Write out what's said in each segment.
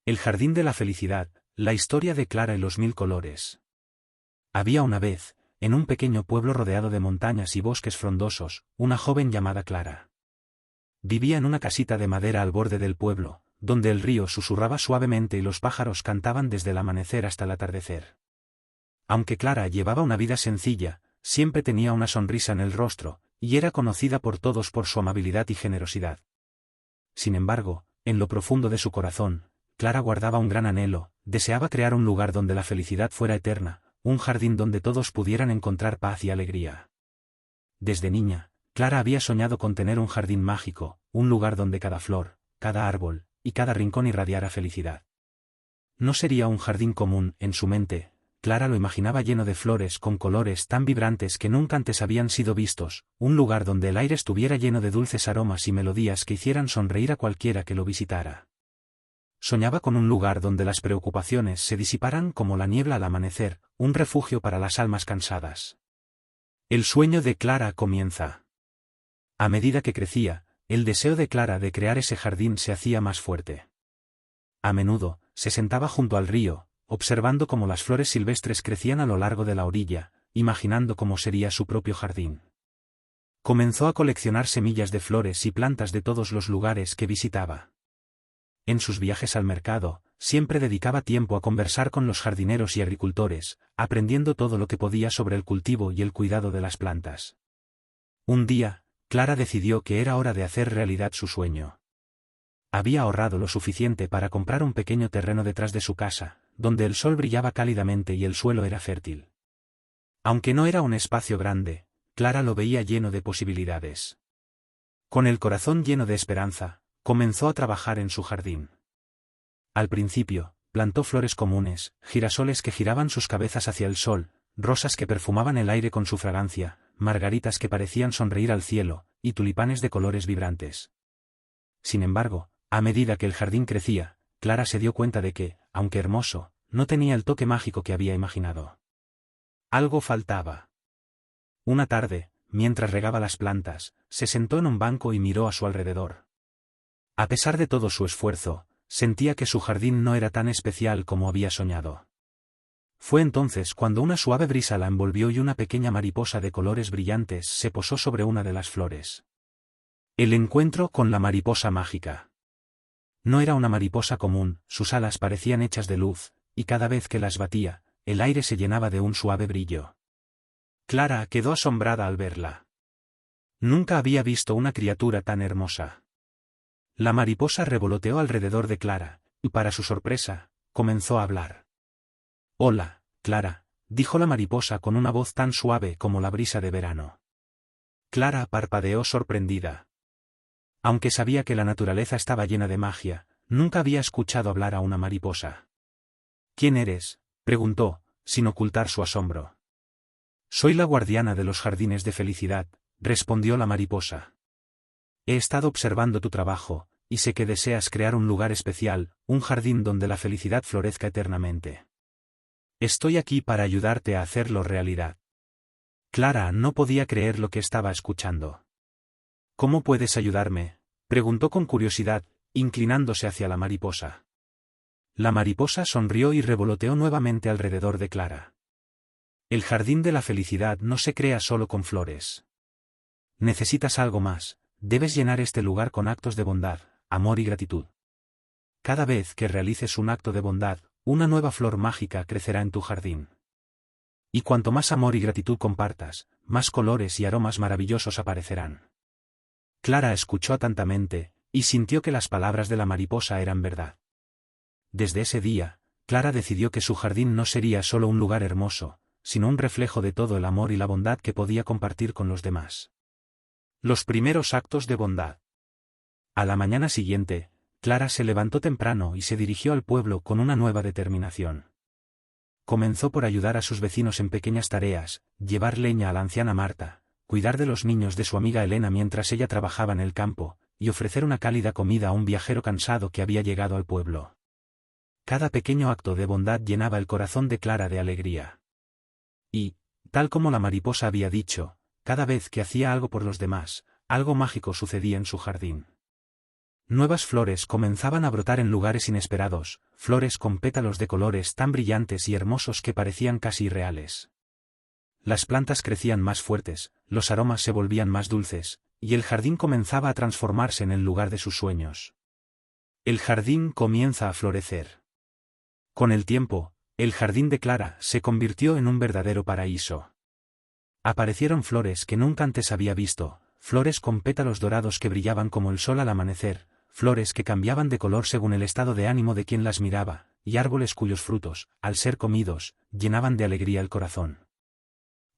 El jardín de la felicidad, la historia de Clara y los 1000 colores. Había una vez, en un pequeño pueblo rodeado de montañas y bosques frondosos, una joven llamada Clara. Vivía en una casita de madera al borde del pueblo, donde el río susurraba suavemente y los pájaros cantaban desde el amanecer hasta el atardecer. Aunque Clara llevaba una vida sencilla, siempre tenía una sonrisa en el rostro, y era conocida por todos por su amabilidad y generosidad. Sin embargo, en lo profundo de su corazón, Clara guardaba un gran anhelo, deseaba crear un lugar donde la felicidad fuera eterna, un jardín donde todos pudieran encontrar paz y alegría. Desde niña, Clara había soñado con tener un jardín mágico, un lugar donde cada flor, cada árbol, y cada rincón irradiara felicidad. No sería un jardín común, en su mente, Clara lo imaginaba lleno de flores con colores tan vibrantes que nunca antes habían sido vistos, un lugar donde el aire estuviera lleno de dulces aromas y melodías que hicieran sonreír a cualquiera que lo visitara. Soñaba con un lugar donde las preocupaciones se disiparan como la niebla al amanecer, un refugio para las almas cansadas. El sueño de Clara comienza. A medida que crecía, el deseo de Clara de crear ese jardín se hacía más fuerte. A menudo, se sentaba junto al río, observando cómo las flores silvestres crecían a lo largo de la orilla, imaginando cómo sería su propio jardín. Comenzó a coleccionar semillas de flores y plantas de todos los lugares que visitaba. En sus viajes al mercado, siempre dedicaba tiempo a conversar con los jardineros y agricultores, aprendiendo todo lo que podía sobre el cultivo y el cuidado de las plantas. Un día, Clara decidió que era hora de hacer realidad su sueño. Había ahorrado lo suficiente para comprar un pequeño terreno detrás de su casa, donde el sol brillaba cálidamente y el suelo era fértil. Aunque no era un espacio grande, Clara lo veía lleno de posibilidades. Con el corazón lleno de esperanza, comenzó a trabajar en su jardín. Al principio, plantó flores comunes, girasoles que giraban sus cabezas hacia el sol, rosas que perfumaban el aire con su fragancia, margaritas que parecían sonreír al cielo, y tulipanes de colores vibrantes. Sin embargo, a medida que el jardín crecía, Clara se dio cuenta de que, aunque hermoso, no tenía el toque mágico que había imaginado. Algo faltaba. Una tarde, mientras regaba las plantas, se sentó en un banco y miró a su alrededor. A pesar de todo su esfuerzo, sentía que su jardín no era tan especial como había soñado. Fue entonces cuando una suave brisa la envolvió y una pequeña mariposa de colores brillantes se posó sobre una de las flores. El encuentro con la mariposa mágica. No era una mariposa común, sus alas parecían hechas de luz, y cada vez que las batía, el aire se llenaba de un suave brillo. Clara quedó asombrada al verla. Nunca había visto una criatura tan hermosa. La mariposa revoloteó alrededor de Clara, y para su sorpresa, comenzó a hablar. «Hola, Clara», dijo la mariposa con una voz tan suave como la brisa de verano. Clara parpadeó sorprendida. Aunque sabía que la naturaleza estaba llena de magia, nunca había escuchado hablar a una mariposa. «¿Quién eres?», preguntó, sin ocultar su asombro. «Soy la guardiana de los jardines de felicidad», respondió la mariposa. «He estado observando tu trabajo, y sé que deseas crear un lugar especial, un jardín donde la felicidad florezca eternamente. Estoy aquí para ayudarte a hacerlo realidad». Clara no podía creer lo que estaba escuchando. «¿Cómo puedes ayudarme?», preguntó con curiosidad, inclinándose hacia la mariposa. La mariposa sonrió y revoloteó nuevamente alrededor de Clara. «El jardín de la felicidad no se crea solo con flores. Necesitas algo más, debes llenar este lugar con actos de bondad, amor y gratitud. Cada vez que realices un acto de bondad, una nueva flor mágica crecerá en tu jardín. Y cuanto más amor y gratitud compartas, más colores y aromas maravillosos aparecerán». Clara escuchó atentamente, y sintió que las palabras de la mariposa eran verdad. Desde ese día, Clara decidió que su jardín no sería solo un lugar hermoso, sino un reflejo de todo el amor y la bondad que podía compartir con los demás. Los primeros actos de bondad. A la mañana siguiente, Clara se levantó temprano y se dirigió al pueblo con una nueva determinación. Comenzó por ayudar a sus vecinos en pequeñas tareas, llevar leña a la anciana Marta, cuidar de los niños de su amiga Elena mientras ella trabajaba en el campo, y ofrecer una cálida comida a un viajero cansado que había llegado al pueblo. Cada pequeño acto de bondad llenaba el corazón de Clara de alegría. Y, tal como la mariposa había dicho, cada vez que hacía algo por los demás, algo mágico sucedía en su jardín. Nuevas flores comenzaban a brotar en lugares inesperados, flores con pétalos de colores tan brillantes y hermosos que parecían casi irreales. Las plantas crecían más fuertes, los aromas se volvían más dulces, y el jardín comenzaba a transformarse en el lugar de sus sueños. El jardín comienza a florecer. Con el tiempo, el jardín de Clara se convirtió en un verdadero paraíso. Aparecieron flores que nunca antes había visto, flores con pétalos dorados que brillaban como el sol al amanecer, flores que cambiaban de color según el estado de ánimo de quien las miraba, y árboles cuyos frutos, al ser comidos, llenaban de alegría el corazón.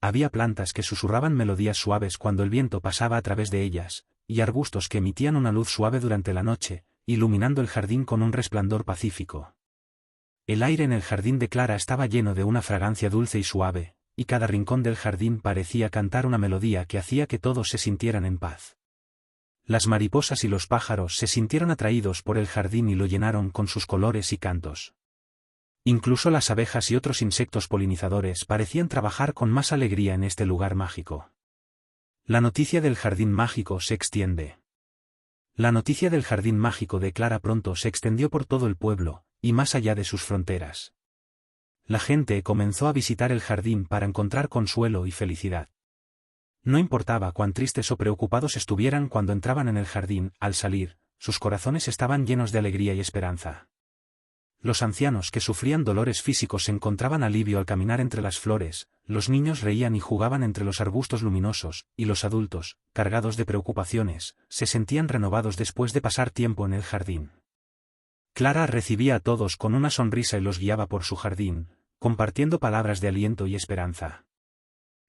Había plantas que susurraban melodías suaves cuando el viento pasaba a través de ellas, y arbustos que emitían una luz suave durante la noche, iluminando el jardín con un resplandor pacífico. El aire en el jardín de Clara estaba lleno de una fragancia dulce y suave, y cada rincón del jardín parecía cantar una melodía que hacía que todos se sintieran en paz. Las mariposas y los pájaros se sintieron atraídos por el jardín y lo llenaron con sus colores y cantos. Incluso las abejas y otros insectos polinizadores parecían trabajar con más alegría en este lugar mágico. La noticia del jardín mágico se extiende. La noticia del jardín mágico de Clara pronto se extendió por todo el pueblo, y más allá de sus fronteras. La gente comenzó a visitar el jardín para encontrar consuelo y felicidad. No importaba cuán tristes o preocupados estuvieran cuando entraban en el jardín, al salir, sus corazones estaban llenos de alegría y esperanza. Los ancianos que sufrían dolores físicos encontraban alivio al caminar entre las flores, los niños reían y jugaban entre los arbustos luminosos, y los adultos, cargados de preocupaciones, se sentían renovados después de pasar tiempo en el jardín. Clara recibía a todos con una sonrisa y los guiaba por su jardín, compartiendo palabras de aliento y esperanza.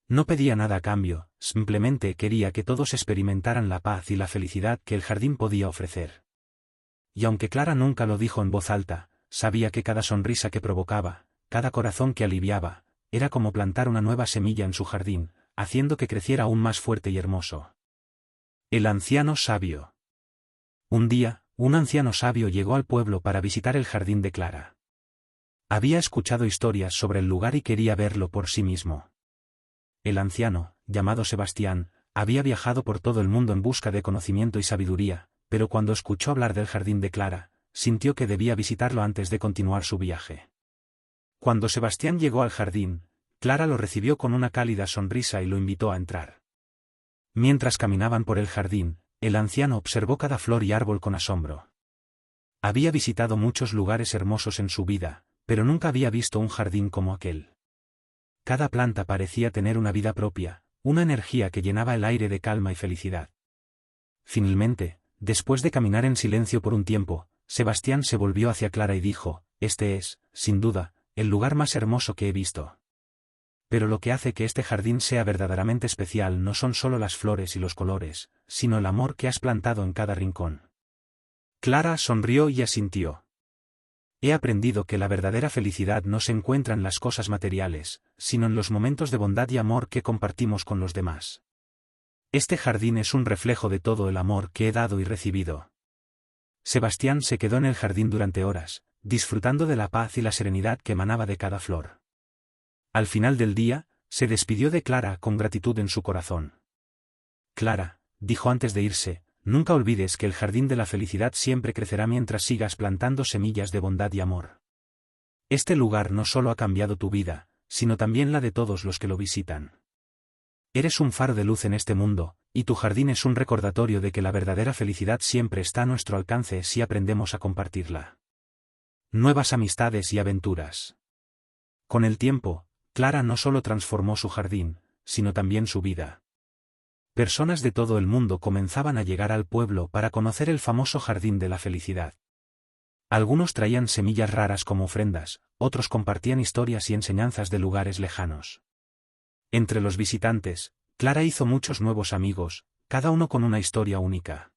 No pedía nada a cambio, simplemente quería que todos experimentaran la paz y la felicidad que el jardín podía ofrecer. Y aunque Clara nunca lo dijo en voz alta, sabía que cada sonrisa que provocaba, cada corazón que aliviaba, era como plantar una nueva semilla en su jardín, haciendo que creciera aún más fuerte y hermoso. El anciano sabio. Un día, un anciano sabio llegó al pueblo para visitar el jardín de Clara. Había escuchado historias sobre el lugar y quería verlo por sí mismo. El anciano, llamado Sebastián, había viajado por todo el mundo en busca de conocimiento y sabiduría, pero cuando escuchó hablar del jardín de Clara, sintió que debía visitarlo antes de continuar su viaje. Cuando Sebastián llegó al jardín, Clara lo recibió con una cálida sonrisa y lo invitó a entrar. Mientras caminaban por el jardín, el anciano observó cada flor y árbol con asombro. Había visitado muchos lugares hermosos en su vida, pero nunca había visto un jardín como aquel. Cada planta parecía tener una vida propia, una energía que llenaba el aire de calma y felicidad. Finalmente, después de caminar en silencio por un tiempo, Sebastián se volvió hacia Clara y dijo: «Este es, sin duda, el lugar más hermoso que he visto. Pero lo que hace que este jardín sea verdaderamente especial no son solo las flores y los colores, sino el amor que has plantado en cada rincón». Clara sonrió y asintió. He aprendido que la verdadera felicidad no se encuentra en las cosas materiales, sino en los momentos de bondad y amor que compartimos con los demás. Este jardín es un reflejo de todo el amor que he dado y recibido. Sebastián se quedó en el jardín durante horas, disfrutando de la paz y la serenidad que emanaba de cada flor. Al final del día, se despidió de Clara con gratitud en su corazón. «Clara», dijo antes de irse, «nunca olvides que el jardín de la felicidad siempre crecerá mientras sigas plantando semillas de bondad y amor. Este lugar no solo ha cambiado tu vida, sino también la de todos los que lo visitan. Eres un faro de luz en este mundo, y tu jardín es un recordatorio de que la verdadera felicidad siempre está a nuestro alcance si aprendemos a compartirla». Nuevas amistades y aventuras. Con el tiempo, Clara no solo transformó su jardín, sino también su vida. Personas de todo el mundo comenzaban a llegar al pueblo para conocer el famoso jardín de la felicidad. Algunos traían semillas raras como ofrendas, otros compartían historias y enseñanzas de lugares lejanos. Entre los visitantes, Clara hizo muchos nuevos amigos, cada uno con una historia única.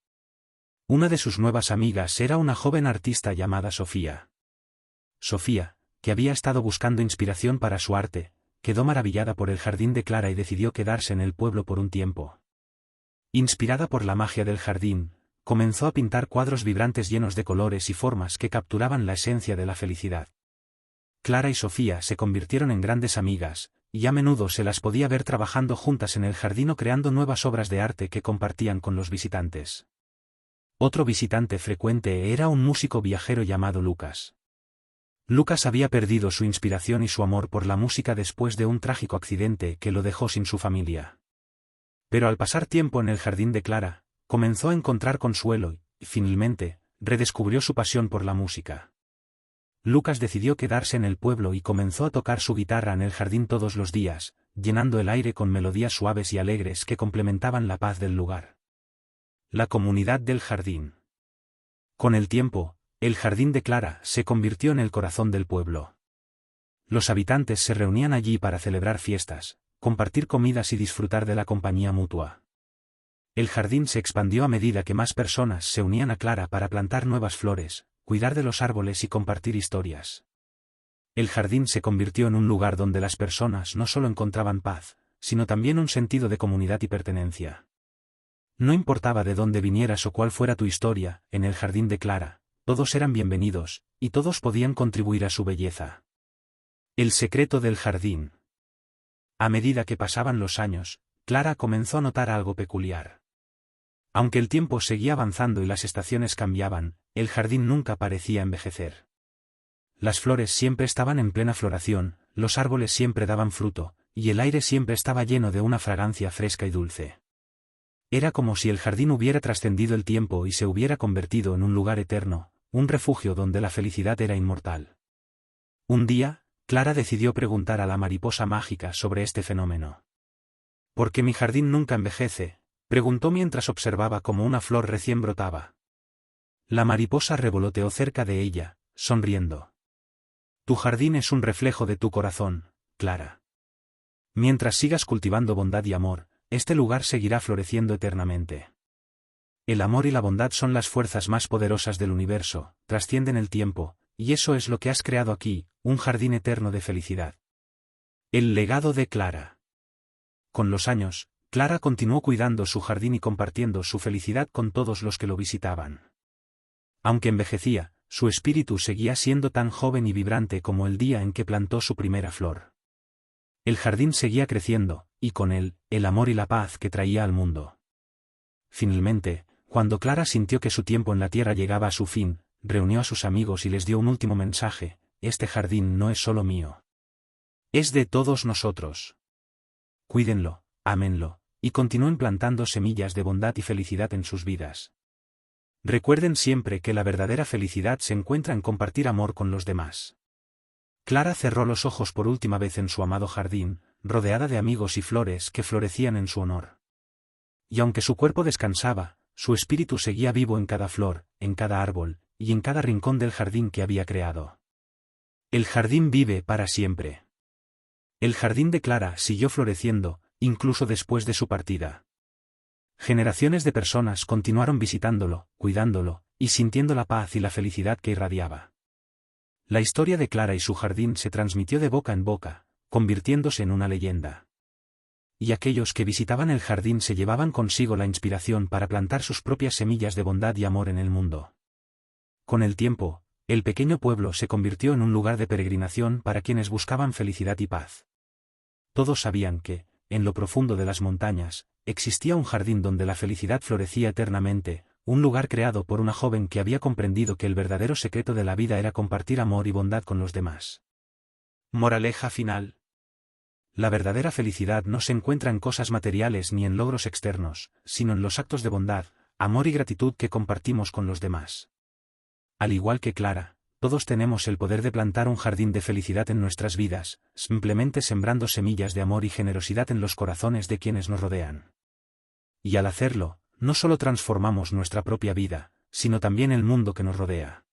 Una de sus nuevas amigas era una joven artista llamada Sofía. Sofía, que había estado buscando inspiración para su arte, quedó maravillada por el jardín de Clara y decidió quedarse en el pueblo por un tiempo. Inspirada por la magia del jardín, comenzó a pintar cuadros vibrantes llenos de colores y formas que capturaban la esencia de la felicidad. Clara y Sofía se convirtieron en grandes amigas, y a menudo se las podía ver trabajando juntas en el jardín o creando nuevas obras de arte que compartían con los visitantes. Otro visitante frecuente era un músico viajero llamado Lucas. Lucas había perdido su inspiración y su amor por la música después de un trágico accidente que lo dejó sin su familia. Pero al pasar tiempo en el jardín de Clara, comenzó a encontrar consuelo y, finalmente, redescubrió su pasión por la música. Lucas decidió quedarse en el pueblo y comenzó a tocar su guitarra en el jardín todos los días, llenando el aire con melodías suaves y alegres que complementaban la paz del lugar. La comunidad del jardín. Con el tiempo, el jardín de Clara se convirtió en el corazón del pueblo. Los habitantes se reunían allí para celebrar fiestas, compartir comidas y disfrutar de la compañía mutua. El jardín se expandió a medida que más personas se unían a Clara para plantar nuevas flores, cuidar de los árboles y compartir historias. El jardín se convirtió en un lugar donde las personas no solo encontraban paz, sino también un sentido de comunidad y pertenencia. No importaba de dónde vinieras o cuál fuera tu historia, en el jardín de Clara, todos eran bienvenidos, y todos podían contribuir a su belleza. El secreto del jardín. A medida que pasaban los años, Clara comenzó a notar algo peculiar. Aunque el tiempo seguía avanzando y las estaciones cambiaban, el jardín nunca parecía envejecer. Las flores siempre estaban en plena floración, los árboles siempre daban fruto, y el aire siempre estaba lleno de una fragancia fresca y dulce. Era como si el jardín hubiera trascendido el tiempo y se hubiera convertido en un lugar eterno, un refugio donde la felicidad era inmortal. Un día, Clara decidió preguntar a la mariposa mágica sobre este fenómeno. ¿Por qué mi jardín nunca envejece?, preguntó mientras observaba cómo una flor recién brotaba. La mariposa revoloteó cerca de ella, sonriendo. Tu jardín es un reflejo de tu corazón, Clara. Mientras sigas cultivando bondad y amor, este lugar seguirá floreciendo eternamente. El amor y la bondad son las fuerzas más poderosas del universo, trascienden el tiempo, y eso es lo que has creado aquí, un jardín eterno de felicidad. El legado de Clara. Con los años, Clara continuó cuidando su jardín y compartiendo su felicidad con todos los que lo visitaban. Aunque envejecía, su espíritu seguía siendo tan joven y vibrante como el día en que plantó su primera flor. El jardín seguía creciendo, y con él, el amor y la paz que traía al mundo. Finalmente, cuando Clara sintió que su tiempo en la tierra llegaba a su fin, reunió a sus amigos y les dio un último mensaje: este jardín no es solo mío. Es de todos nosotros. Cuídenlo, ámenlo, y continúen plantando semillas de bondad y felicidad en sus vidas. Recuerden siempre que la verdadera felicidad se encuentra en compartir amor con los demás. Clara cerró los ojos por última vez en su amado jardín, rodeada de amigos y flores que florecían en su honor. Y aunque su cuerpo descansaba, su espíritu seguía vivo en cada flor, en cada árbol, y en cada rincón del jardín que había creado. El jardín vive para siempre. El jardín de Clara siguió floreciendo, incluso después de su partida. Generaciones de personas continuaron visitándolo, cuidándolo, y sintiendo la paz y la felicidad que irradiaba. La historia de Clara y su jardín se transmitió de boca en boca, convirtiéndose en una leyenda. Y aquellos que visitaban el jardín se llevaban consigo la inspiración para plantar sus propias semillas de bondad y amor en el mundo. Con el tiempo, el pequeño pueblo se convirtió en un lugar de peregrinación para quienes buscaban felicidad y paz. Todos sabían que, en lo profundo de las montañas, existía un jardín donde la felicidad florecía eternamente, un lugar creado por una joven que había comprendido que el verdadero secreto de la vida era compartir amor y bondad con los demás. Moraleja final. La verdadera felicidad no se encuentra en cosas materiales ni en logros externos, sino en los actos de bondad, amor y gratitud que compartimos con los demás. Al igual que Clara, todos tenemos el poder de plantar un jardín de felicidad en nuestras vidas, simplemente sembrando semillas de amor y generosidad en los corazones de quienes nos rodean. Y al hacerlo, no solo transformamos nuestra propia vida, sino también el mundo que nos rodea.